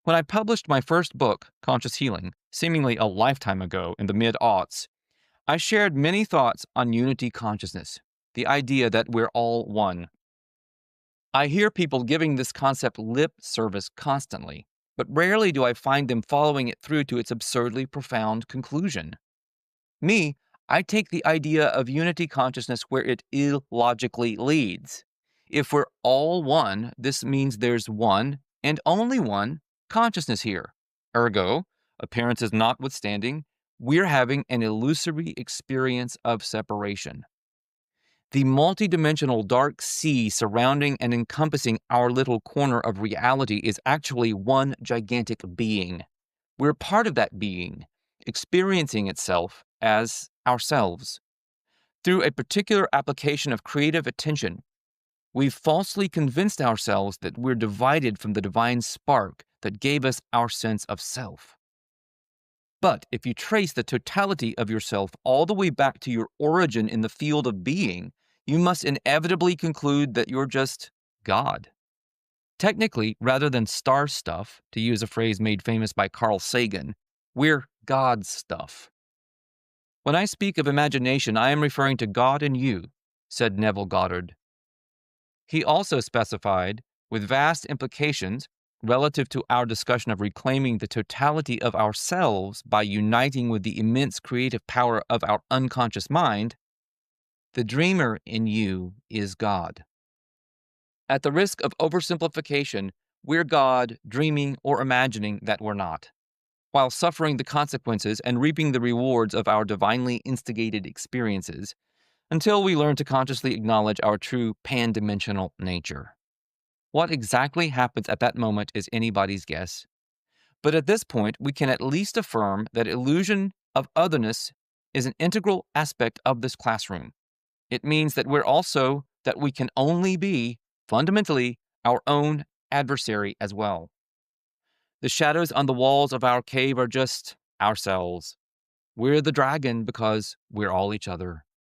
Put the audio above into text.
When I published my first book, Conscious Healing, seemingly a lifetime ago in the mid-aughts, I shared many thoughts on unity consciousness, the idea that we're all one. I hear people giving this concept lip service constantly, but rarely do I find them following it through to its absurdly profound conclusion. Me, I take the idea of unity consciousness where it illogically leads. If we're all one, this means there's one and only one consciousness here. Ergo, appearances notwithstanding, we're having an illusory experience of separation. The multidimensional dark sea surrounding and encompassing our little corner of reality is actually one gigantic being. We're part of that being, experiencing itself as ourselves. Through a particular application of creative attention, we've falsely convinced ourselves that we're divided from the divine spark that gave us our sense of self. But if you trace the totality of yourself all the way back to your origin in the field of being, you must inevitably conclude that you're just God. Technically, rather than star stuff, to use a phrase made famous by Carl Sagan, we're God's stuff. When I speak of imagination, I am referring to God in you, said Neville Goddard. He also specified, with vast implications relative to our discussion of reclaiming the totality of ourselves by uniting with the immense creative power of our unconscious mind, the dreamer in you is God. At the risk of oversimplification, we're God dreaming or imagining that we're not, while suffering the consequences and reaping the rewards of our divinely instigated experiences, until we learn to consciously acknowledge our true pan-dimensional nature. What exactly happens at that moment is anybody's guess. But at this point, we can at least affirm that illusion of otherness is an integral aspect of this classroom. It means that we can only be, fundamentally, our own adversary as well. The shadows on the walls of our cave are just ourselves. We're the dragon because we're all each other.